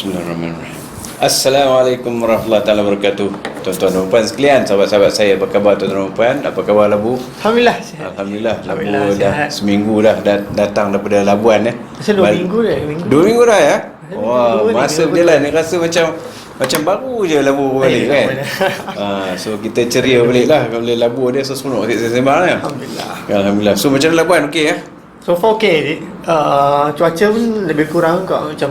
Bismillahirrahmanirrahim. Assalamualaikum warahmatullahi taala wabarakatuh. Tuan-tuan dan puan sekalian, sahabat-sahabat saya, apa khabar tuan-tuan dan puan? Apa khabar Labu? Alhamdulillah sihat. Alhamdulillah. Labu Alhamdulillah, dah sihat. seminggu dah datang daripada Labuan Masa 2 minggu dah. Dua minggu dah ya? Wah, minggu ni, masa minggu berjalan ni rasa macam baru je Labu balik kan. So kita ceria balik lah kalau boleh Labu dia seronok saya sembang lah. Alhamdulillah. Alhamdulillah. So macam mana Labuan, okey ya? So far okay. Cuaca pun lebih kurang kok. Macam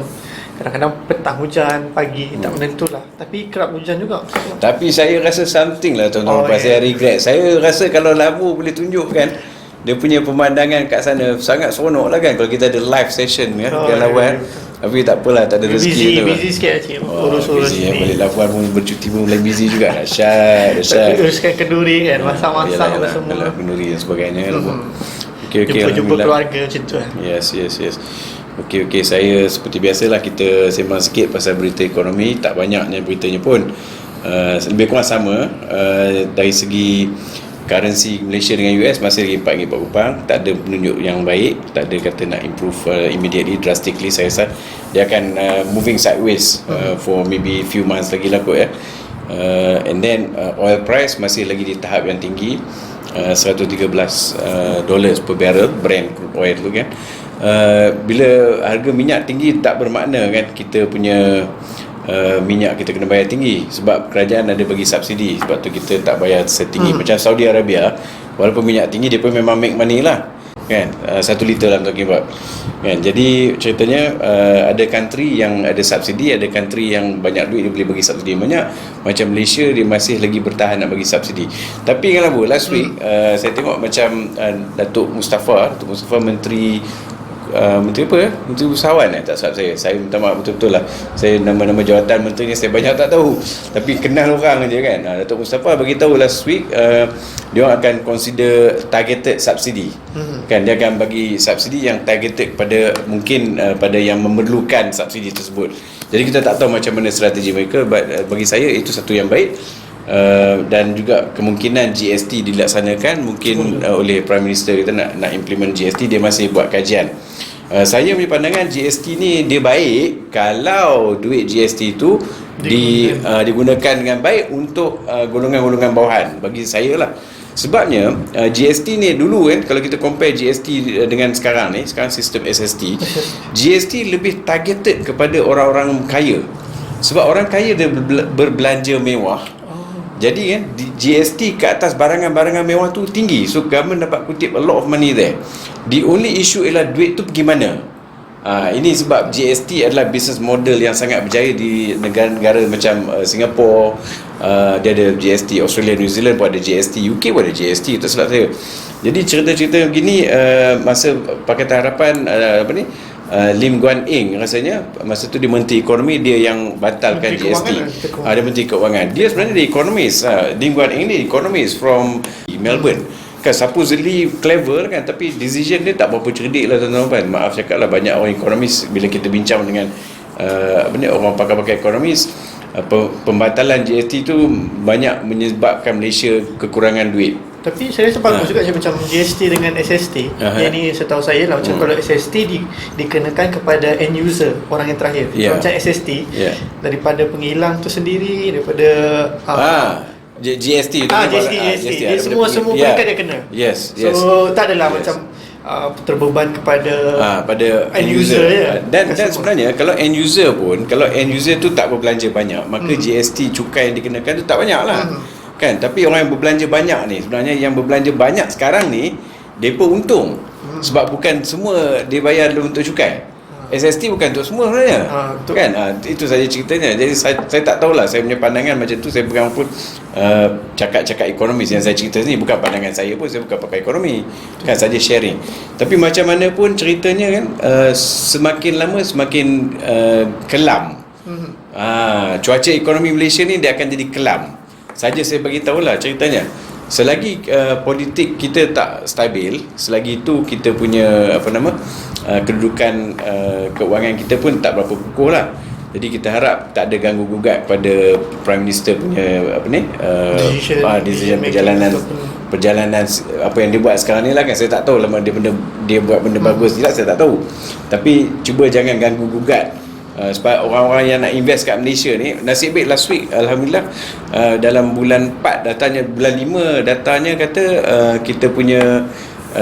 kadang-kadang petang hujan, pagi tak menentu lah. Tapi kerap hujan juga. Tapi saya rasa something lah tuan-tuan, saya regret. Saya rasa kalau Labu boleh tunjukkan dia punya pemandangan kat sana sangat seronok lah kan kalau kita ada live session kan di Labuan. Tapi tak apalah, tak ada rezeki tu. Busy sikit cik. Urus-urus busy, ni. balik Labuan pun bercuti pun mulai busy juga. Dahsyat. Uruskan kenduri kan, masak-masak apa semua. Yalah, kenduri dan sebagainya kan. Okey, Jumpa keluarga macam tu kan. Yes. Okey, saya seperti biasalah kita sembang sikit pasal berita ekonomi. Tak banyaknya beritanya pun, lebih kurang sama. Dari segi currency Malaysia dengan US masih lagi 4 kupang. Tak ada penunjuk yang baik. Tak ada kata nak improve immediately, drastically. Saya rasa dia akan moving sideways for maybe few months lagi lah kot ya. And then oil price masih lagi di tahap yang tinggi, $113 per barrel Brent crude oil tu kan. Bila harga minyak tinggi tak bermakna kan kita punya minyak kita kena bayar tinggi, sebab kerajaan ada bagi subsidi, sebab tu kita tak bayar setinggi. Macam Saudi Arabia, walaupun minyak tinggi dia pun memang make money lah kan, 1 liter lah talking about kan. Jadi ceritanya ada country yang ada subsidi, ada country yang banyak duit dia boleh bagi subsidi banyak. Macam Malaysia dia masih lagi bertahan nak bagi subsidi. Tapi kan apa, last week saya tengok macam Datuk Mustafa Menteri Menteri apa ya? Menteri Usahawan tak salah saya minta maaf betul-betul lah, saya nama-nama jawatan menteri ni saya banyak tak tahu, tapi kenal orang je kan. Datuk Mustafa bagi tahu last week dia akan consider targeted subsidi kan, dia akan bagi subsidi yang targeted pada mungkin pada yang memerlukan subsidi tersebut. Jadi kita tak tahu macam mana strategi mereka, but bagi saya itu satu yang baik. Dan juga kemungkinan GST dilaksanakan mungkin oleh Prime Minister kita nak implement GST, dia masih buat kajian. Saya punya pandangan GST ni dia baik kalau duit GST tu digunakan dengan baik untuk golongan-golongan bawahan, bagi saya lah. Sebabnya GST ni dulu kan, kalau kita compare GST dengan sekarang ni, sekarang sistem SST, GST lebih targeted kepada orang-orang kaya. Sebab orang kaya dia berbelanja mewah. Jadi kan GST ke atas barangan-barangan mewah tu tinggi. So government dapat kutip a lot of money there. The only issue ialah duit tu pergi mana. Ini sebab GST adalah business model yang sangat berjaya di negara-negara macam Singapore. Dia ada GST, Australia, New Zealand pun ada GST, UK pun ada GST, tak silap saya. Jadi cerita-cerita begini masa Pakatan Harapan Lim Guan Eng rasanya masa tu dia Menteri Ekonomi, dia yang batalkan GST. Dia Menteri Keuangan. Dia sebenarnya dia ekonomis. Lim Guan Eng ni ekonomis from Melbourne. Kan supposedly clever kan, tapi decision dia tak berapa cerdik lah tuan-tuan. Maaf cakap lah, banyak orang ekonomis bila kita bincang dengan orang pakar-pakar ekonomis, pembatalan GST tu banyak menyebabkan Malaysia kekurangan duit. Tapi saya rasa bagus juga macam GST dengan SST. Yang ni setahu saya lah, macam kalau SST dikenakan kepada end user, orang yang terakhir. Macam SST daripada penghilang tu sendiri, daripada GST tu GST dia semua mereka dia kena. Yes. So tak adalah macam terbeban kepada pada end user dan sebenarnya kalau end user tu tak berbelanja banyak, maka GST cukai yang dikenakan tu tak banyak lah kan. Tapi orang yang berbelanja banyak ni, sebenarnya yang berbelanja banyak sekarang ni depa untung, sebab bukan semua dia bayar untuk cukai. SST bukan untuk semua sebenarnya kan. Itu saja ceritanya. Jadi saya tak tahulah, saya punya pandangan macam tu. Saya pegang pun cakap-cakap ekonomis yang saya cerita ni, bukan pandangan saya pun, saya bukan pakar ekonomi kan, saja sharing. Tapi macam mana pun ceritanya kan, semakin lama semakin kelam. Cuaca ekonomi Malaysia ni dia akan jadi kelam. Saja saya bagi tahulah ceritanya. Selagi politik kita tak stabil, selagi itu kita punya kedudukan keuangan kita pun tak berapa kukuh lah. Jadi kita harap tak ada ganggu gugat pada Prime Minister punya decision perjalanan apa yang dia buat sekarang ni lah kan. Saya tak tahu lah dia buat benda bagus tidak, saya tak tahu. Tapi cuba jangan ganggu gugat Sebab orang-orang yang nak invest kat Malaysia ni, nasib baik last week alhamdulillah, dalam bulan 4 datanya, bulan 5 datanya kata kita punya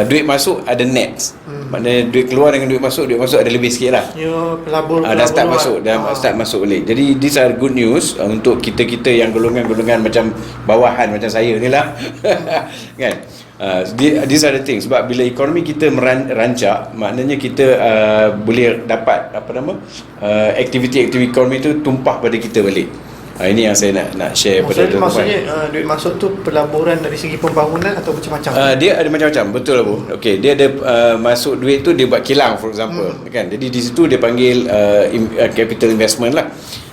duit masuk ada net. Maknanya duit keluar dengan duit masuk ada lebih sikit lah. Dah start masuk, start masuk balik. Jadi these are good news untuk kita-kita yang golongan-golongan macam bawahan macam saya ni lah. Kan? These are the things. Sebab bila ekonomi kita merancak, maknanya kita boleh dapat aktiviti-aktiviti ekonomi tu tumpah pada kita balik. Ini yang saya nak share pada tuan-tuan. Maksudnya duit masuk tu pelaburan dari segi pembangunan atau macam-macam? Dia ada macam-macam, betul lah Bu. Okey, dia ada masuk duit tu dia buat kilang for example, kan. Jadi di situ dia panggil capital investment lah.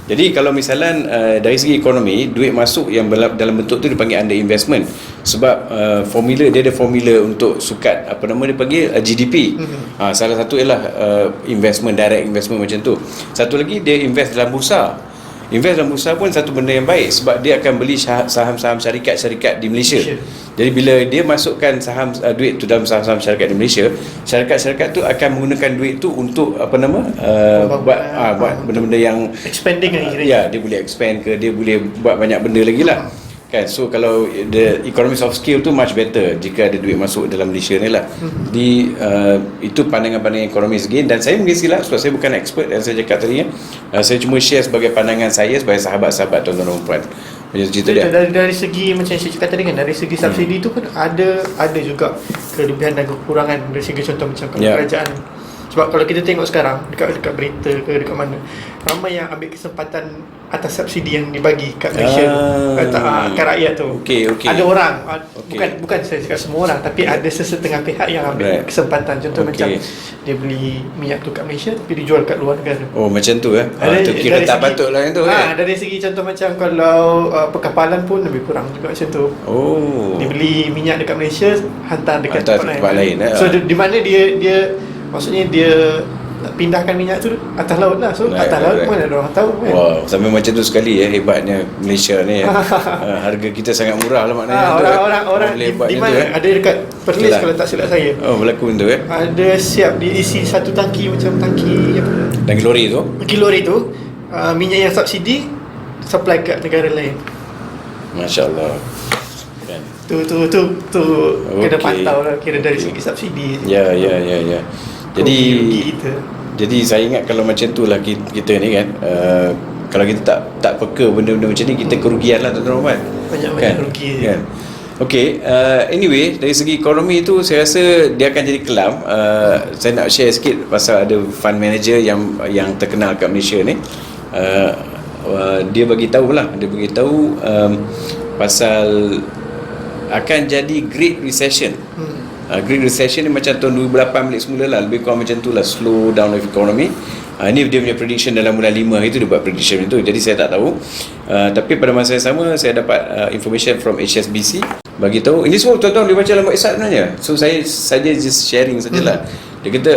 Jadi kalau misalan dari segi ekonomi, duit masuk yang dalam bentuk tu dipanggil under investment. Sebab dia ada formula untuk sukat dia panggil GDP. Salah satu ialah investment, direct investment macam tu. Satu lagi dia invest dalam bursa. Invest dalam bursa pun satu benda yang baik, sebab dia akan beli saham-saham syarikat-syarikat di Malaysia. Jadi bila dia masukkan saham duit tu dalam saham-saham syarikat di Malaysia, syarikat-syarikat tu akan menggunakan duit tu untuk buat benda-benda yang expanding lagi. Ya, dia boleh expand ke, dia boleh buat banyak benda lagi lah. Kan, so kalau the economies of scale tu much better jika ada duit masuk dalam Malaysia ni lah. Itu pandangan-pandangan ekonomis again, dan saya mungkin silap sebab saya bukan expert, dan saya cakap tadi saya cuma share sebagai pandangan saya sebagai sahabat-sahabat tuan-tuan dan puan. Macam cerita dia. Dari segi macam saya cakap tadi kan, dari segi subsidi tu pun ada juga kelebihan dan kekurangan. Dari segi contoh macam kalau kerajaan, sebab kalau kita tengok sekarang dekat berita ke dekat mana, ramai yang ambil kesempatan atas subsidi yang dibagi kat Malaysia kat rakyat tu. Okay. Ada orang, bukan saya cakap semua orang, tapi ada sesetengah pihak yang ambil kesempatan. Contoh macam dia beli minyak tu kat Malaysia tapi dijual kat luar negara. Oh, macam tu tu kira tak patut lah yang tu. Dari segi contoh macam kalau perkapalan pun lebih kurang juga macam tu. Dia beli minyak dekat Malaysia, hantar dekat tempat lain. So di mana dia maksudnya dia pindahkan minyak tu atas laut lah. So atas laut mana ada orang tahu kan. Wow, sampai macam tu sekali hebatnya Malaysia ni. Harga kita sangat murah lah maknanya. Orang di mana ada dekat Perlis kalau tak silap saya. Berlaku tu ada siap diisi satu tangki, macam tangki tangki lori tu minyak yang subsidi supply kat negara lain. Masya-Allah. Kan. Tu kena pantau lah kira dari segi subsidi. Ya. Jadi saya ingat kalau macam tu lah kita ni kan, kalau kita tak peka benda-benda macam ni, kita kerugian lah tuan-tuan. Banyak rugi kan? Okay, anyway, dari segi ekonomi tu saya rasa dia akan jadi kelam. Saya nak share sikit pasal ada fund manager yang terkenal kat Malaysia ni. Dia bagi tahu pasal akan jadi Great Recession. Great Recession ni macam tahun 2008 balik semula lah, lebih kurang macam tu lah, slow down of economy. Ini dia punya prediction dalam bulan 5 itu, dia buat prediction itu. Jadi saya tak tahu, tapi pada masa yang sama saya dapat information from HSBC bagi tahu. Ini semua tuan-tuan boleh baca dalam website sebenarnya. So saya saja just sharing sajalah. Dia kata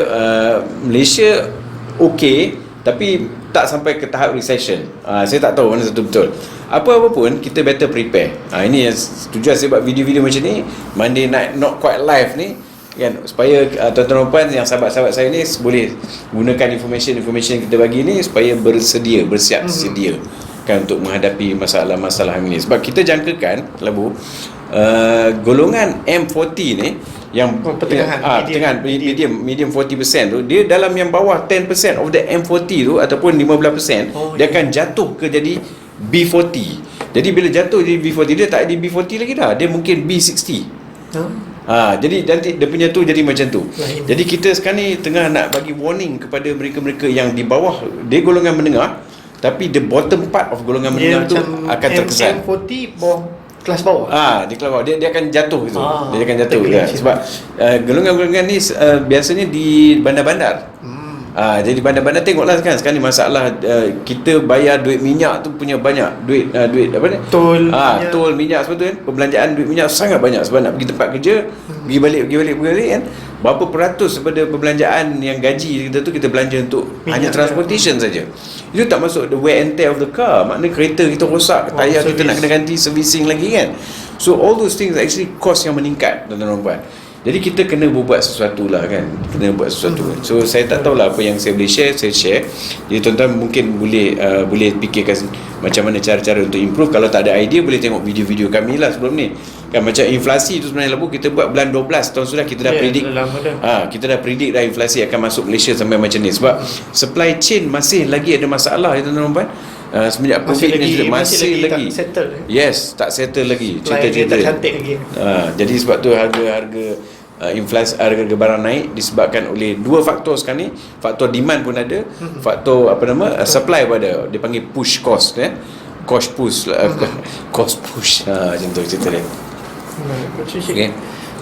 Malaysia okay, tapi tak sampai ke tahap recession. Saya tak tahu mana satu betul. Apa-apa pun kita better prepare. Ini yang tujuan saya buat video-video macam ni, Monday Night Not Quite Live ni kan, supaya tuan-tuan dan puan yang sahabat-sahabat saya ni boleh gunakan information yang kita bagi ni supaya bersiap sedia kan untuk menghadapi masalah-masalah ini. Sebab kita jangkakan Labu, golongan M40 ni yang pertengahan medium 40% tu, dia dalam yang bawah 10% of the M40 tu ataupun 15%, dia akan jatuh ke jadi B40. Jadi bila jatuh jadi B40, dia tak jadi B40 lagi dah, dia mungkin B60. Jadi nanti dia punya tu jadi macam tu. Jadi kita sekarang ni tengah nak bagi warning kepada mereka-mereka yang di bawah, dia golongan menengah, tapi the bottom part of golongan menengah tu akan terkesan. M40 kelas bawah. Di kelas bawah dia akan jatuh gitu. Dia akan jatuh kan. Sebab golongan-golongan ni biasanya di bandar-bandar. Jadi bandar-bandar tengoklah kan sekarang ni masalah, kita bayar duit minyak tu punya banyak duit apa ni? Tol minyak sebab tu kan. Pembelanjaan duit minyak sangat banyak sebab nak pergi tempat kerja, pergi balik kan. Berapa peratus daripada perbelanjaan yang gaji kita tu kita belanja untuk minyak, hanya transportation saja. Itu tak masuk the wear and tear of the car. Maknanya kereta kita rosak, tayar kita nak kena ganti, servicing lagi kan. So all those things actually cost yang meningkat tuan-tuan dan puan. Jadi kita kena buat sesuatu lah kan. Kena buat sesuatu. So saya tak tahulah apa yang saya boleh share, saya share. Jadi tuan-tuan mungkin boleh fikirkan macam mana cara-cara untuk improve. Kalau tak ada idea, boleh tengok video-video kami lah sebelum ni. Kan macam inflasi tu sebenarnya lalu kita buat bulan 12 tahun sudah kita dah predict. Kita dah predict dah inflasi akan masuk Malaysia sampai macam ni. Sebab supply chain masih lagi ada masalah ya tuan-tuan. Semenjak COVID ni masih lagi tak settle. Yes, tak settle lagi. Cerita-cerita tak cantik lagi. Jadi sebab tu harga inflasi, harga barang naik disebabkan oleh dua faktor sekarang ni. Faktor demand pun ada, faktor supply pun ada. Dia panggil push cost cost push cost push macam tu cerita dia. Okay.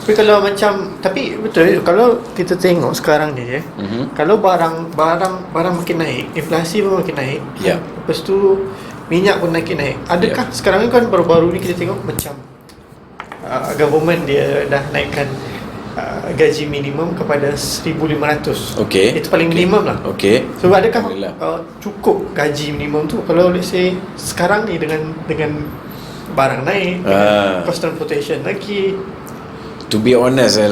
Tapi kalau tapi betul kalau kita tengok sekarang ni kalau barang makin naik, inflasi pun makin naik. Lepas tu minyak pun makin naik. Adakah sekarang ni kan baru-baru ni kita tengok macam government dia dah naikkan gaji minimum kepada 1,500. Itu paling minimum lah. So adakah cukup gaji minimum tu kalau let's say sekarang ni dengan barang naik, cost transportation lagi. To be honest saya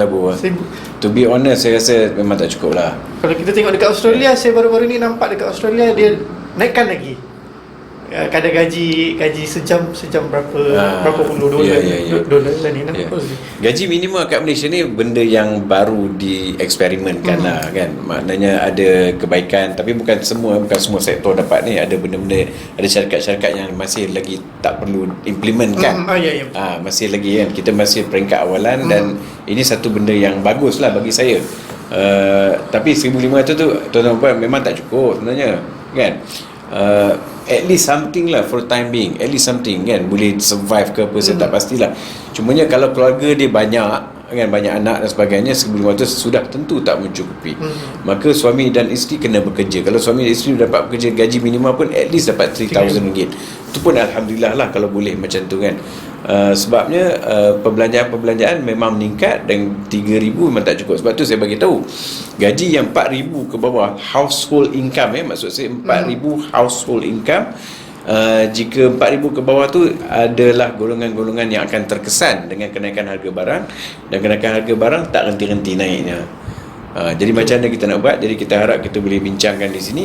saya rasa memang tak cukup lah. Kalau kita tengok dekat Australia, saya baru-baru ni nampak dekat Australia dia naikkan lagi kadar gaji sejam berapa puluh dolar dolar ni gaji minimum kat Malaysia ni benda yang baru dieksperimenkan lah kan. Maknanya ada kebaikan, tapi bukan semua sektor dapat ni. Ada benda-benda, ada syarikat-syarikat yang masih lagi tak perlu implementkan. Masih lagi kan, kita masih peringkat awalan dan ini satu benda yang bagus lah bagi saya. Tapi 1,500 tu tuan-tuan memang tak cukup sebenarnya kan. At least something lah for time being. At least something kan. Boleh survive ke apa, saya tak pastilah. Cumanya kalau keluarga dia banyak kan, banyak anak dan sebagainya, 1,500 sudah tentu tak mencukupi. Maka suami dan isteri kena bekerja. Kalau suami dan isteri dapat bekerja gaji minimum pun at least dapat RM3,000. Itu pun Alhamdulillah lah kalau boleh macam tu kan. Sebabnya perbelanjaan memang meningkat dan 3,000 memang tak cukup. Sebab tu saya bagi tahu gaji yang 4,000 ke bawah household income, maksud saya 4,000 household income. Jika 4,000 ke bawah tu adalah golongan-golongan yang akan terkesan dengan kenaikan harga barang, dan kenaikan harga barang tak henti-henti naiknya. Jadi macam mana kita nak buat? Jadi kita harap kita boleh bincangkan di sini.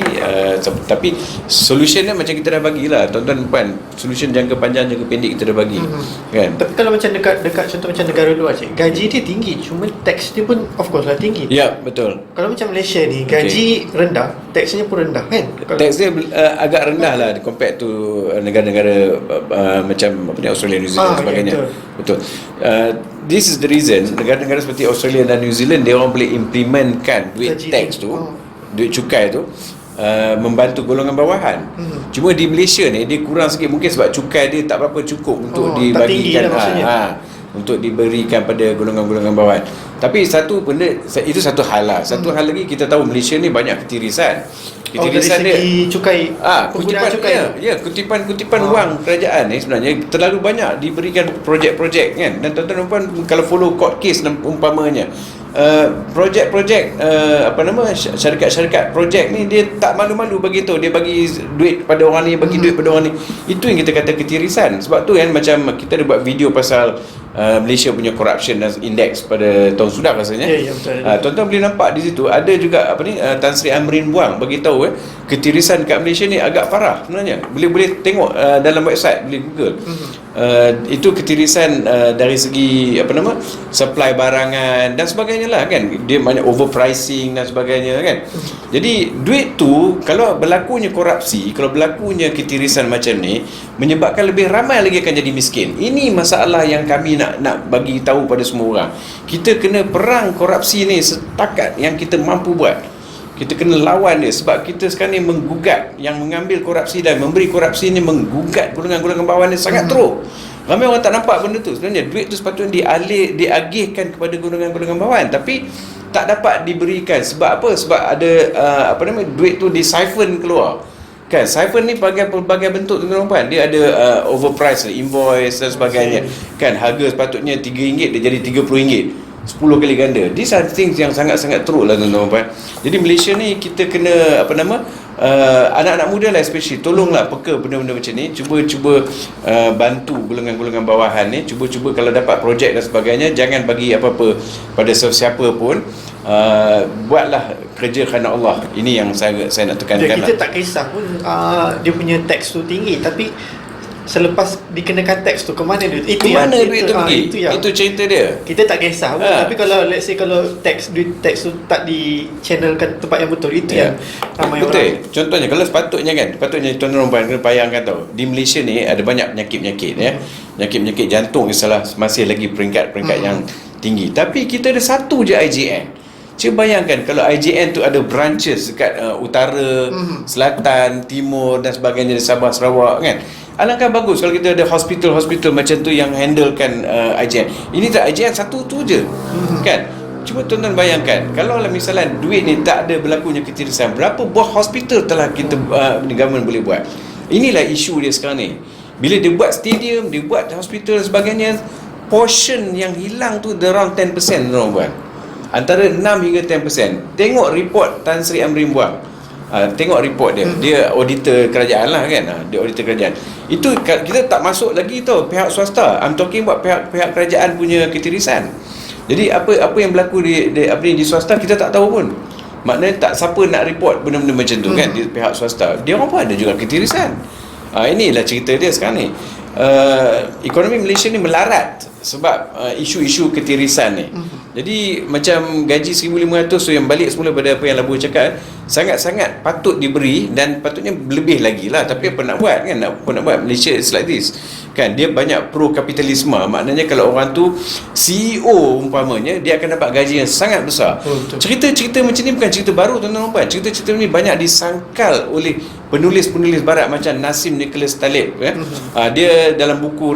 Tapi solution macam kita dah bagilah tuan-tuan puan. Solution jangka panjang, jangka pendek kita dah bagi kan. Tapi kalau macam dekat contoh macam negara luar gaji dia tinggi, cuma tax dia pun of course lah tinggi. Ya, betul. Kalau macam Malaysia ni gaji rendah, taxnya pun rendah kan. Tax dia agak rendah lah compared to negara-negara macam Australia, New Zealand dan sebagainya. Betul. This is the reason negara-negara seperti Australia dan New Zealand dia orang boleh implementkan duit tax tu, duit cukai tu, membantu golongan bawahan. Cuma di Malaysia ni dia kurang sikit, mungkin sebab cukai dia tak berapa cukup untuk dibagikan untuk diberikan pada golongan-golongan bawahan. Tapi satu benda itu satu hal lah. Satu hal lagi, kita tahu Malaysia ni banyak ketirisan. Ketirisan dari segi cukai, kutipan cukai. Kutipan wang kerajaan ni sebenarnya terlalu banyak diberikan projek-projek kan. Dan tuan-tuan kalau follow court case umpamanya, projek-projek syarikat-syarikat projek ni dia tak malu-malu bagi tahu, dia bagi duit pada orang ni, bagi duit pada orang ni. Itu yang kita kata ketirisan. Sebab tu kan macam kita ada buat video pasal Malaysia punya corruption index pada tahun sudah rasanya. Tuan-tuan boleh nampak di situ ada juga Tan Sri Amrin buang bagi tahu ketirisan kat Malaysia ni agak parah sebenarnya. Boleh tengok dalam website, boleh Google. Itu ketirisan dari segi supply barangan dan sebagainya lah kan. Dia banyak overpricing dan sebagainya kan. Jadi duit tu kalau berlakunya korupsi, kalau berlakunya ketirisan macam ni, menyebabkan lebih ramai lagi akan jadi miskin. Ini masalah yang kami nak bagi tahu pada semua orang. Kita kena perang korupsi ni setakat yang kita mampu buat. Kita kena lawan dia, sebab kita sekarang ni menggugat, yang mengambil korupsi dan memberi korupsi ni menggugat golongan-golongan bawah ni sangat teruk. Ramai orang tak nampak benda tu. Sebenarnya duit tu sepatutnya diagihkan kepada golongan-golongan bawahan, tapi tak dapat diberikan. Sebab apa? Sebab ada duit tu di-siphon keluar. Kan, siphon ni pelbagai bentuk tuan-tuan. Dia ada overprice invoice dan sebagainya. Kan, harga sepatutnya RM3 dia jadi RM30. 10 kali ganda. These are things yang sangat-sangat teruk lah tuan-tuan. Jadi Malaysia ni kita kena anak-anak muda lah especially, tolonglah peka benda-benda macam ni. Cuba bantu golongan-golongan bawahan ni. Cuba kalau dapat projek dan sebagainya, jangan bagi apa-apa pada sesiapa pun. Buatlah kerja kerana Allah. Ini yang saya nak tekankan. Kita tak kisah pun dia punya tax tu tinggi, tapi selepas dikenakan tax tu ke mana duit? Itu itu cerita dia. Kita tak kisah pun, tapi kalau let's say kalau duit tax tu tak di channelkan tempat yang betul, itu yang ramai orang. Contohnya kalau sepatutnya tuan-tuan perempuan kena bayangkan tau, di Malaysia ni ada banyak penyakit-penyakit penyakit-penyakit jantung masih lagi peringkat yang tinggi, tapi kita ada satu je IJN. Cuba bayangkan kalau IJN tu ada branches dekat utara, selatan, timur dan sebagainya di Sabah, Sarawak kan. Alangkah bagus kalau kita ada hospital macam tu yang handlekan IJN. Ini tak, IJN satu tu je kan. Cuba tuan-tuan bayangkan, kalau misalnya duit ni tak ada berlakunya ketirisan, berapa buah hospital telah kita government boleh buat. Inilah isu dia sekarang ni. Bila dia buat stadium, dia buat hospital dan sebagainya, portion yang hilang tu around 10% orang buat. Antara 6 hingga 10%. Tengok report Tan Sri Amrin buang. Tengok report dia. Dia auditor kerajaan lah kan. Dia auditor kerajaan. Itu kita tak masuk lagi tau pihak swasta. I'm talking about pihak kerajaan punya ketirisan. Jadi apa yang berlaku di swasta kita tak tahu pun. Maknanya tak siapa nak report benda-benda macam tu kan di pihak swasta. Dia orang pun ada juga ketirisan. Inilah cerita dia sekarang ni. Ekonomi Malaysia ni melarat sebab isu-isu ketirisan ni. Jadi macam gaji 1,500 tu yang balik semula pada apa yang Labu cakap, sangat-sangat patut diberi dan patutnya lebih lagi lah. Tapi apa nak buat kan, apa nak buat, Malaysia is like this kan. Dia banyak pro kapitalisme. Maknanya kalau orang tu CEO umpamanya, dia akan dapat gaji yang sangat besar. Cerita-cerita macam ni bukan cerita baru tuan-tuan. Cerita-cerita ni banyak disangkal oleh penulis-penulis barat macam Nassim Nicholas Taleb kan. Dia dalam buku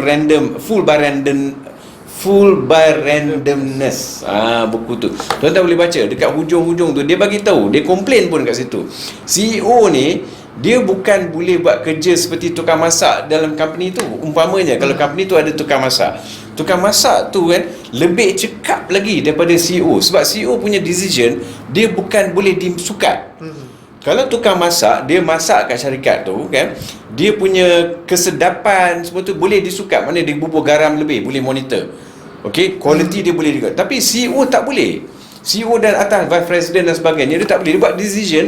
Full by Randomness, buku tu tuan-tuan boleh baca. Dekat hujung-hujung tu dia bagi tahu, dia komplain pun kat situ, CEO ni dia bukan boleh buat kerja seperti tukang masak dalam company tu. Umpamanya kalau company tu ada tukang masak tu kan lebih cekap lagi daripada CEO, sebab CEO punya decision dia bukan boleh disukat. Kalau tukang masak, dia masak kat syarikat tu kan, dia punya kesedapan semua tu boleh disukat. Mana dia bubur garam lebih, boleh monitor. Okey, quality dia boleh juga. Tapi CEO tak boleh. CEO dan atas vice president dan sebagainya, dia tak boleh. Dia buat decision,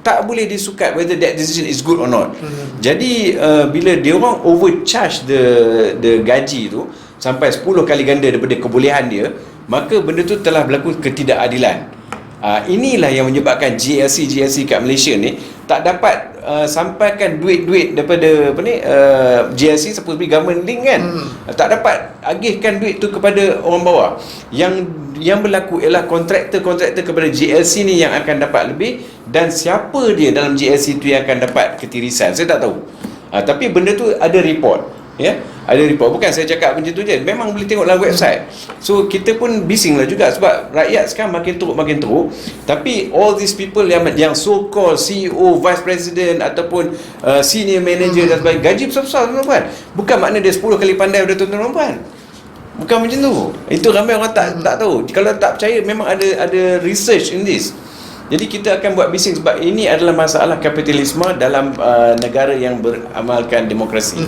tak boleh disukat whether that decision is good or not. Jadi bila dia orang overcharge the gaji tu sampai 10 kali ganda daripada kebolehan dia, maka benda tu telah berlaku ketidakadilan. Inilah yang menyebabkan GLC kat Malaysia ni tak dapat sampaikan duit-duit daripada GLC, supposed to be government link kan. Tak dapat agihkan duit tu kepada orang bawah. Yang berlaku ialah kontraktor kepada GLC ni yang akan dapat lebih, dan siapa dia dalam GLC tu yang akan dapat ketirisan saya tak tahu. Tapi benda tu ada report. Ada report. Bukan saya cakap macam tu je, memang boleh tengok dalam website. So kita pun bising lah juga, sebab rakyat sekarang makin teruk. Tapi all these people yang so called CEO, vice president ataupun senior manager dan sebagainya, gaji besar-besar tuan-tuan. Bukan makna dia 10 kali pandai daripada tuan-tuan. Bukan macam tu. Itu ramai orang tak tahu. Kalau tak percaya, memang ada research in this. Jadi kita akan buat bising, sebab ini adalah masalah kapitalisme dalam negara yang beramalkan demokrasi.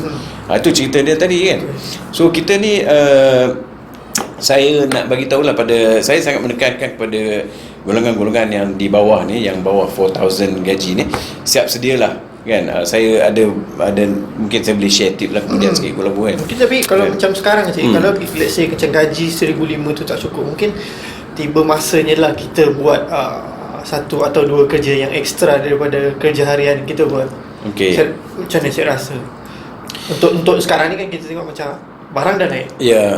Itu cerita dia tadi kan. So kita ni saya nak bagi tahulah saya sangat menekankan kepada golongan-golongan yang di bawah ni, yang bawah 4,000 gaji ni, siap sedialah kan. Saya ada mungkin saya boleh share tip lah kemudian sikit kalau boleh. Mungkin tapi kalau macam sekarang kalau let's say macam gaji 1,500 tu tak cukup, mungkin tiba masanya lah kita buat satu atau dua kerja yang ekstra daripada kerja harian kita buat. Macam mana saya rasa untuk sekarang ni kan kita tengok macam barang dah naik,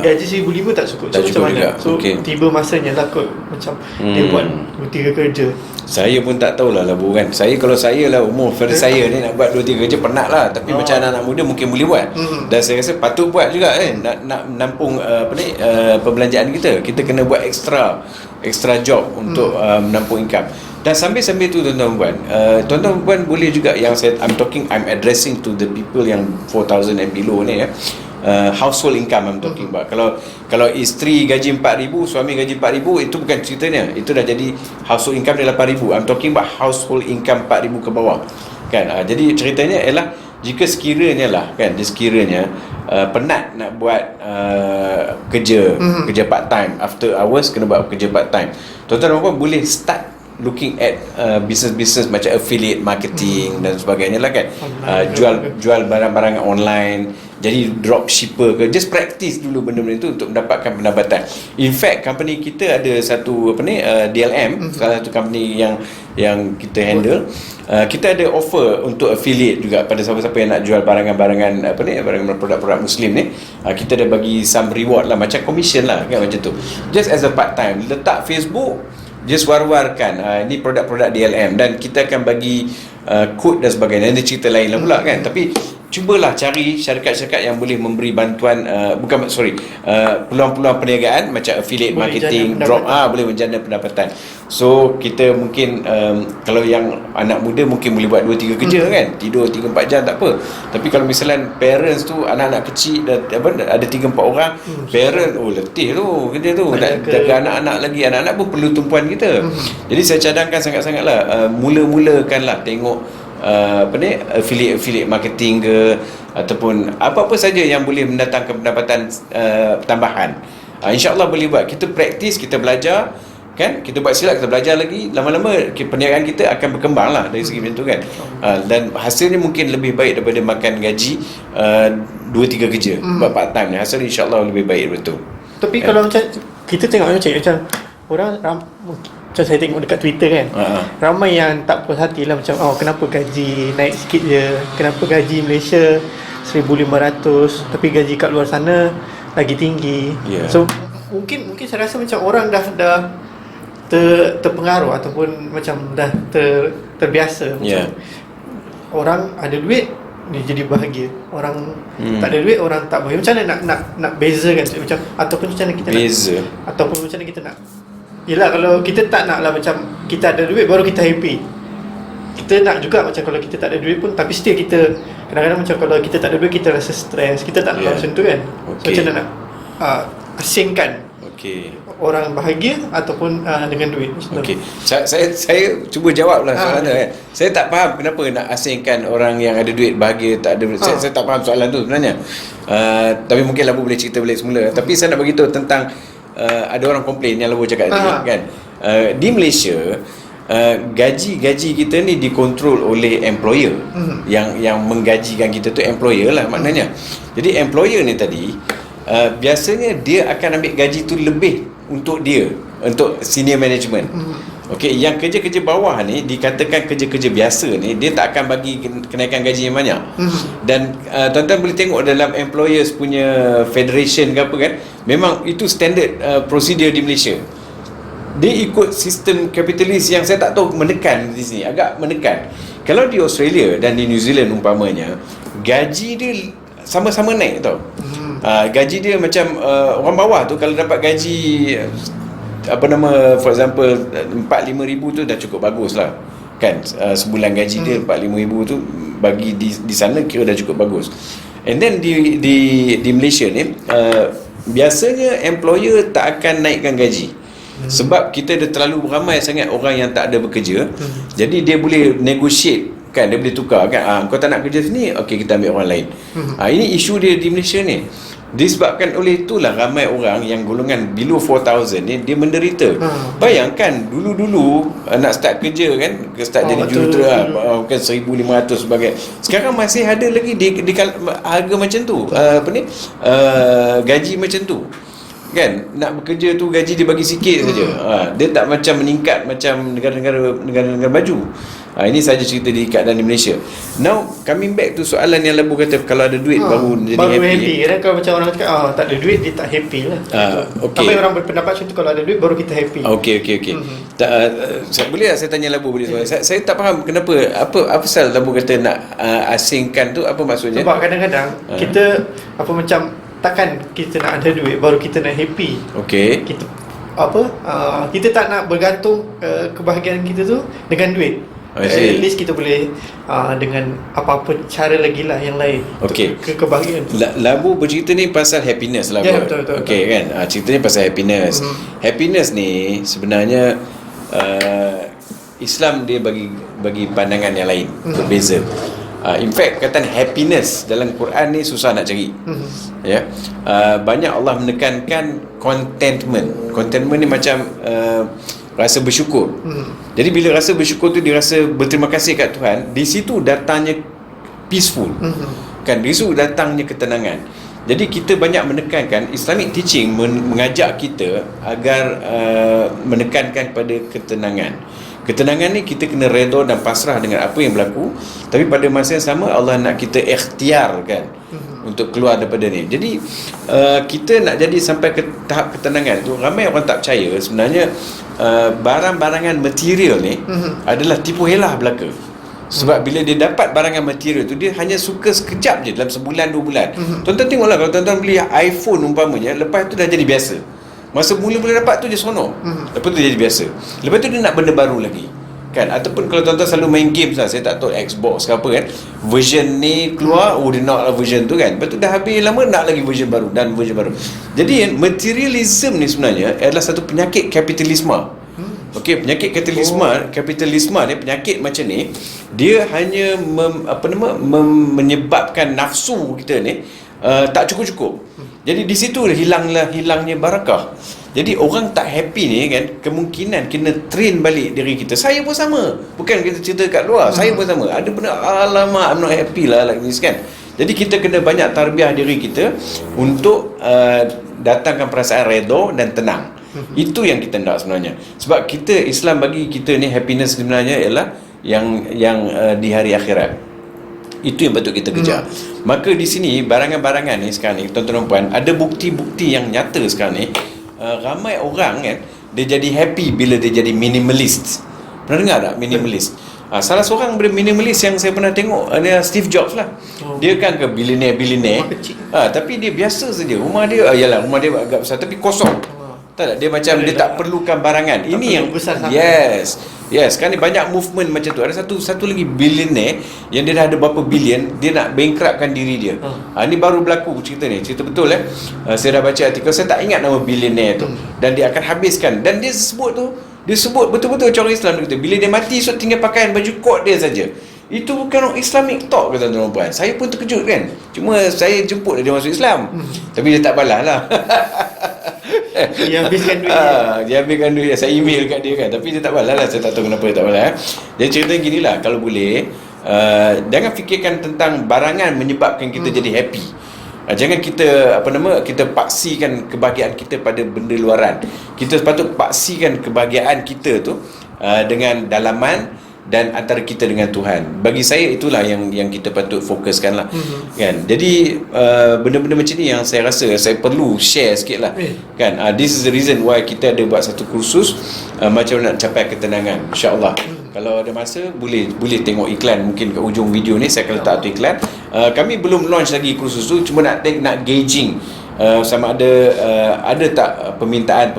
gaji 1,500 tak cukup. So macam mana? So tiba masanya lah kot macam dia buat 2-3 kerja. Saya pun tak tahulah Labu kan. Kalau saya lah umur pada saya ni nak buat 2-3 kerja penat lah. Tapi macam anak-anak muda mungkin boleh buat. Dan saya rasa patut buat juga kan. Nak menampung perbelanjaan kita. Kita kena buat extra job untuk menampung income. Dan sambil-sambil tu tuan-tuan puan boleh juga, yang I'm addressing to the people yang 4,000 and below ni household income I'm talking about. Kalau isteri gaji 4,000, suami gaji 4,000, itu bukan ceritanya. Itu dah jadi household income dia 8,000. I'm talking about household income 4,000 ke bawah. kan. Jadi ceritanya ialah jika sekiranya lah kan, dia sekiranya penat nak buat kerja part time, after hours kena buat kerja part time, tuan-tuan dan puan boleh start looking at business macam affiliate marketing dan sebagainya lah kan. Jual barang-barang online, jadi dropshipper ke, just practice dulu benda-benda itu untuk mendapatkan pendapatan. In fact, company kita ada satu DLM, salah satu company yang kita handle. Kita ada offer untuk affiliate juga pada siapa-siapa yang nak jual barangan-barangan barangan produk-produk Muslim ni. Kita ada bagi some reward lah, macam commission lah kan, macam tu. Just as a part time, letak Facebook, just war-warkan ini produk-produk DLM, dan kita akan bagi kod dan sebagainya. Ini cerita lain lah pula kan. Tapi cubalah cari syarikat-syarikat yang boleh memberi bantuan, peluang-peluang perniagaan macam affiliate boleh marketing, boleh menjana pendapatan. So kita mungkin kalau yang anak muda mungkin boleh buat 2-3 kerja kan, tidur 3-4 jam tak apa. Tapi kalau misalnya parents tu anak-anak kecil ada 3-4 orang, parent letih tu kerja tu, nak jaga anak-anak lagi, anak-anak pun perlu tumpuan kita. Jadi saya cadangkan sangat-sangatlah, mula-mulakanlah tengok affiliate marketing ke, ataupun apa-apa saja yang boleh mendatangkan pendapatan tambahan. InsyaAllah boleh buat. Kita praktis, kita belajar kan, kita buat silap, kita belajar lagi, lama-lama perniagaan kita akan berkembang lah dari segi macam tu kan. Dan hasilnya mungkin lebih baik daripada makan gaji 2-3 kerja buat part time ni. Hasil insyaAllah lebih baik betul. Tapi kalau macam kita tengok macam orang macam saya tengok dekat Twitter kan, ramai yang tak puas hati lah, macam kenapa gaji naik sikit je, kenapa gaji Malaysia 1,500 tapi gaji kat luar sana lagi tinggi. So mungkin saya rasa macam orang dah terpengaruh ataupun macam dah terbiasa macam orang ada duit dia jadi bahagia, orang tak ada duit orang tak bahagia. Macam mana nak bezakan macam, ataupun macam mana kita beza, ataupun macam mana kita nak, yelah kalau kita tak nak lah macam kita ada duit baru kita happy. Kita nak juga macam kalau kita tak ada duit pun, tapi still kita kadang-kadang macam kalau kita tak ada duit kita rasa stres, kita tak nak macam tu kan. So macam mana nak asingkan orang bahagia ataupun dengan duit. Saya cuba jawablah soalan tu kan. Saya tak faham kenapa nak asingkan orang yang ada duit bahagia tak ada duit. Saya tak faham soalan tu sebenarnya. Tapi mungkin Labu boleh cerita balik semula. Tapi saya nak beritahu tentang ada orang komplain yang Labu cakap tadi kan. Di Malaysia gaji kita ni dikontrol oleh employer. Yang menggajikan kita tu employer lah maknanya. Jadi employer ni tadi biasanya dia akan ambil gaji tu lebih untuk dia, untuk senior management. Yang kerja-kerja bawah ni dikatakan kerja-kerja biasa ni, dia tak akan bagi kenaikan gaji yang banyak. Dan tuan-tuan boleh tengok dalam employers punya federation ke apa kan, memang itu standard prosedur di Malaysia. Dia ikut sistem kapitalis yang saya tak tahu menekan di sini, agak menekan. Kalau di Australia dan di New Zealand umpamanya, gaji dia sama-sama naik tau. Gaji dia macam orang bawah tu kalau dapat gaji for example 4-5 ribu tu dah cukup bagus lah kan. Sebulan gaji dia 4-5 ribu tu bagi di sana kira dah cukup bagus. And then di Malaysia ni biasanya employer tak akan naikkan gaji. Sebab kita ada terlalu ramai sangat orang yang tak ada bekerja. Jadi dia boleh negotiate kan, dia boleh tukar kan, kau tak nak kerja sini, okey kita ambil orang lain. Ini isu dia di Malaysia ni. Disebabkan oleh itulah ramai orang yang golongan below 4,000 ni dia menderita. Bayangkan dulu-dulu nak start kerja kan, start jadi jurutera bukan 1,500 sebagai. Sekarang masih ada lagi di harga macam tu, gaji macam tu kan. Nak bekerja tu gaji dia bagi sikit saja. Dia tak macam meningkat macam negara-negara maju. Ini saja cerita di keadaan di Malaysia. Now coming back to soalan yang Labu kata kalau ada duit baru jadi happy. Kan kalau macam orang cakap tak ada duit dia tak happy lah. Tapi orang berpendapat macam tu, kalau ada duit baru kita happy. Okey. Boleh tak saya tanya Labu boleh soalan? Saya tak faham kenapa apa pasal Labu kata nak asingkan tu, apa maksudnya? Sebab kadang-kadang kita macam takkan kita nak ada duit baru kita nak happy. Kita kita tak nak bergantung kebahagiaan kita tu dengan duit. At least kita boleh dengan apa-apa cara lagi lah yang lain kebahagiaan. Labu bercerita ni pasal happiness lah. Betul. Kan, ceritanya pasal happiness. Happiness ni sebenarnya Islam dia bagi bagi pandangan yang lain, berbeza. In fact, kataan happiness dalam Quran ni susah nak cari. Ya. Banyak Allah menekankan contentment. Contentment ni macam rasa bersyukur. Jadi bila rasa bersyukur tu, dia rasa berterima kasih kat Tuhan, di situ datangnya peaceful. Kan, di situ datangnya ketenangan. Jadi kita banyak menekankan, Islamic teaching mengajak kita agar menekankan pada ketenangan. Ketenangan ni kita kena redha dan pasrah dengan apa yang berlaku, tapi pada masa yang sama Allah nak kita ikhtiarkan untuk keluar daripada ni. Jadi kita nak jadi sampai ke tahap ketenangan tu, ramai orang tak percaya sebenarnya barang-barangan material ni adalah tipu helah belaka. Sebab bila dia dapat barangan material tu, dia hanya suka sekejap je, dalam sebulan 2 bulan. Tuan-tuan tengoklah, kalau tuan-tuan beli iPhone umpamanya, lepas tu dah jadi biasa. Masa mula-mula dapat tu je seronok. Lepas tu jadi biasa. Lepas tu dia nak benda baru lagi. Kan? Ataupun kalau tuan-tuan selalu main games lah, saya tak tahu Xbox ke apa kan, version ni keluar, dia nak lah version tu kan. Lepas tu dah habis lama, nak lagi version baru dan version baru. Jadi materialism ni sebenarnya adalah satu penyakit kapitalisme. Okey, penyakit kapitalisme ni, penyakit macam ni, dia hanya menyebabkan nafsu kita ni tak cukup-cukup. Jadi di situ hilangnya barakah. Jadi orang tak happy ni kan, kemungkinan kena train balik diri kita. Saya pun sama. Bukan kita cerita kat luar, saya pun sama. Ada benda, alamak, I'm not happy lah like this kan. Jadi kita kena banyak tarbiah diri kita untuk datangkan perasaan redha dan tenang. Itu yang kita nak sebenarnya. Sebab kita, Islam bagi kita ni, happiness sebenarnya ialah yang di hari akhirat. Itu yang patut kita kejar. Maka di sini barangan-barangan ni sekarang ni, tuan-tuan dan puan, ada bukti-bukti yang nyata sekarang ni. Ramai orang kan, dia jadi happy bila dia jadi minimalist. Pernah dengar tak minimalist? Salah seorang minimalist yang saya pernah tengok adalah Steve Jobs lah. Dia kan ke billionaire, tapi dia biasa saja. Rumah dia rumah dia agak besar tapi kosong. Tak, dia macam dia tak perlukan barangan. Ini yang besar sangat. Yes, kan ni banyak movement macam tu. Ada satu lagi billionaire yang dia dah ada berapa bilion, dia nak bankruptkan diri dia. Ni baru berlaku cerita ni. Cerita betul saya dah baca artikel, saya tak ingat nama billionaire tu. Dan dia akan habiskan, dan dia sebut betul-betul cara Islam kita. Bila dia mati, so tinggal pakaian baju kot dia saja. Itu bukan Islamic talk, kata tuan-tuan puan. Saya pun terkejut kan. Cuma saya jemput dia masuk Islam. Tapi dia tak balas lah. Dia habiskan duit dia habiskan duit. Saya email kat dia kan, tapi dia tak balas lah. Saya tak tahu kenapa dia tak balas. Dia cerita gini lah, kalau boleh jangan fikirkan tentang barangan menyebabkan kita jadi happy. Jangan kita paksikan kebahagiaan kita pada benda luaran. Kita sepatut paksikan kebahagiaan kita tu dengan dalaman dan antara kita dengan Tuhan. Bagi saya itulah yang kita patut fokuskan lah. Kan? Jadi benda-benda macam ni yang saya rasa saya perlu share sikit lah. Kan? This is the reason why kita ada buat satu kursus macam nak capai ketenangan, insya-Allah. Kalau ada masa boleh tengok iklan mungkin kat ujung video ni, saya akan letak tu iklan. Kami belum launch lagi kursus tu, cuma nak gauging sama ada tak permintaan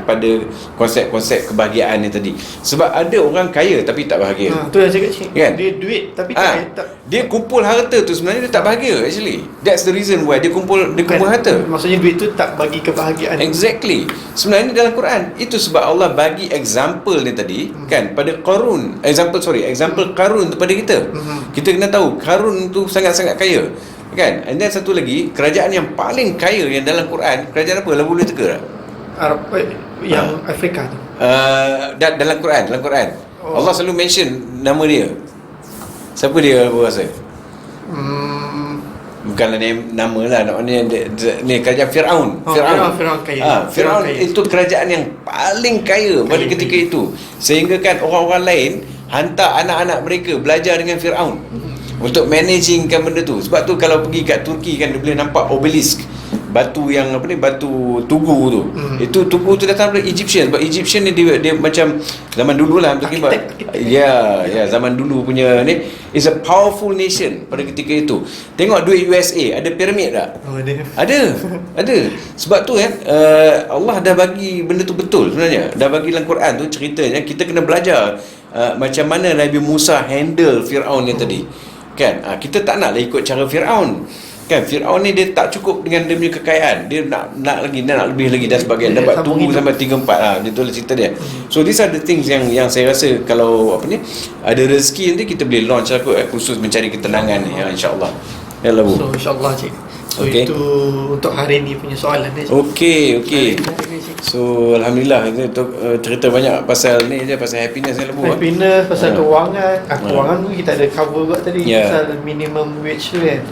pada konsep-konsep kebahagiaan ni tadi. Sebab ada orang kaya tapi tak bahagia. Tu yang saya cakap kan? Dia duit tapi tak dia kumpul harta tu sebenarnya dia tak bahagia actually. That's the reason why dia kumpul harta. Maksudnya duit tu tak bagi kebahagiaan. Exactly. Sebenarnya dalam Quran itu sebab Allah bagi example ni tadi kan pada Qarun. Example Qarun tu pada kita. Kita kena tahu Qarun tu sangat-sangat kaya. Kan? And then satu lagi, kerajaan yang paling kaya yang dalam Quran, kerajaan apa? Boleh teka tak? Yang Afrika tu. Dalam Quran. Allah selalu mention nama dia. Siapa dia apa rasa? Bukanlah nama lah, maknanya ni kerajaan Firaun. Firaun kaya. Firaun itu kerajaan yang paling kaya pada ketika itu. Sehingga kan orang-orang lain hantar anak-anak mereka belajar dengan Firaun. Untuk managingkan benda tu. Sebab tu kalau pergi kat Turki kan, dia boleh nampak obelisk, batu yang batu tugu tu. Itu tugu tu datang dari Egyptian. Sebab Egyptian ni dia macam zaman dulu lah, zaman dulu punya ni is a powerful nation pada ketika itu. Tengok duit USA, ada piramid tak? Ada. Sebab tu kan Allah dah bagi benda tu betul sebenarnya. Dah bagi dalam Quran tu ceritanya, kita kena belajar macam mana Nabi Musa handle Firaun yang tadi. Kan? Kita tak naklah ikut cara Firaun. Kan Firaun ni dia tak cukup dengan dia punya kekayaan, dia nak lebih lagi dan sebagainya, dapat tunggu sampai 3-4 dia tu cerita dia. So these are the things yang saya rasa kalau ada rezeki nanti kita boleh launch khusus mencari ketenangan ni, insya-Allah. Ya Allah. So insya-Allah cik. So itu untuk hari ni punya soalan dia. Okey. So alhamdulillah itu cerita banyak pasal ni je, pasal happiness ni lah Bu. Happiness, pasal kewangan. Kewangan pun kita ada cover buat tadi, pasal minimum wage tu kan.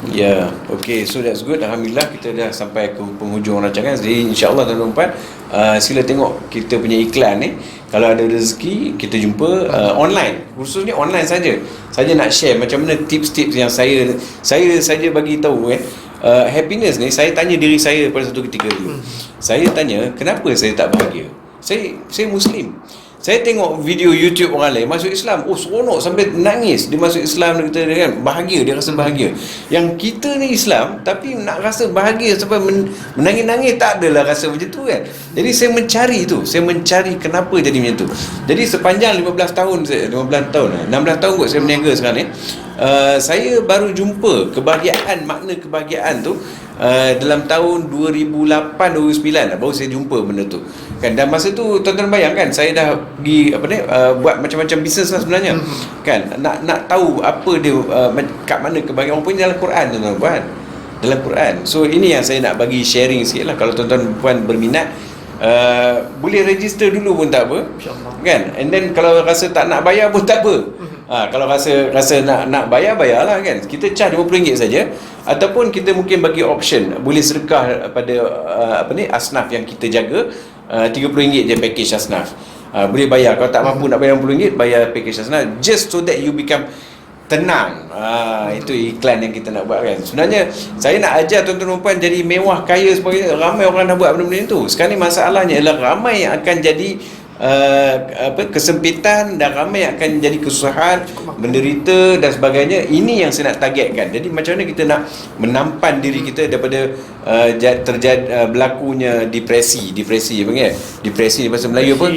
Okay, so that's good. Alhamdulillah kita dah sampai ke penghujung rancangan. Jadi insya-Allah tuan-tuan sila tengok kita punya iklan ni. Kalau ada rezeki kita jumpa online, khususnya online saja. Saya nak share macam mana tips-tips yang saya saja bagi tahu happiness ni. Saya tanya diri saya pada satu ketika dulu. Saya tanya, kenapa saya tak bahagia? Saya Muslim. Saya tengok video YouTube orang lain masuk Islam, seronok sampai nangis. Dia masuk Islam, dia kan bahagia, dia rasa bahagia. Yang kita ni Islam tapi nak rasa bahagia sampai menangis-nangis, tak adalah rasa macam tu kan. Jadi saya mencari kenapa jadi macam tu. Jadi sepanjang 16 tahun kot saya berniaga sekarang ni, saya baru jumpa makna kebahagiaan tu dalam tahun 2008-2009 baru saya jumpa benda tu kan. Dan masa tu tuan-tuan bayangkan saya dah pergi buat macam-macam bisnes lah sebenarnya kan, nak tahu apa dia kat mana kebahagiaan. Rupanya dalam Quran tuan-tuan, dalam Quran. So ini yang saya nak bagi sharing sikit lah. Kalau tuan-tuan puan berminat, boleh register dulu pun tak apa kan. And then kalau rasa tak nak bayar pun tak apa. Kalau rasa nak bayarlah kan. Kita charge RM50 saja, ataupun kita mungkin bagi option boleh sedekah pada asnaf yang kita jaga. RM30 je package asnaf. Boleh bayar. Kalau tak mampu nak bayar RM60, bayar package asnaf, just so that you become tenang. Itu iklan yang kita nak buat kan. Sebenarnya saya nak ajar tuan-tuan puan jadi mewah, kaya sebagainya. Ramai orang dah buat benda-benda itu. Sekarang ni masalahnya adalah ramai yang akan jadi kesempitan, dan ramai yang akan jadi kesusahan, menderita dan sebagainya. Ini yang saya nak targetkan. Jadi macam mana kita nak menampan diri kita daripada berlakunya depresi panggil. Depresi bahasa Melayu apa?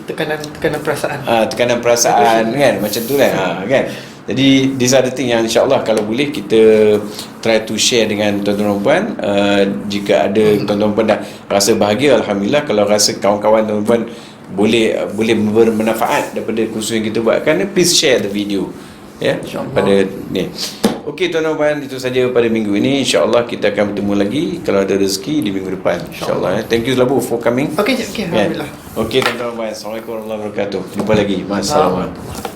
Tekanan perasaan. Tekanan perasaan kan, macam tu kan. Kan. Jadi these are the thing yang insya-Allah kalau boleh kita try to share dengan tuan-tuan puan. Jika ada tuan-tuan puan dah rasa bahagia, alhamdulillah. Kalau rasa kawan-kawan tuan-tuan puan boleh bermanfaat daripada kursus yang kita buatkan, please share the video pada ni. Okey tuan-tuan puan, itu saja pada minggu ini. InsyaAllah kita akan bertemu lagi kalau ada rezeki di minggu depan, InsyaAllah. Thank you Labu for coming. Okey, alhamdulillah. Okey tuan-tuan puan, Assalamualaikum warahmatullahi wabarakatuh. Jumpa lagi. Assalamualaikum.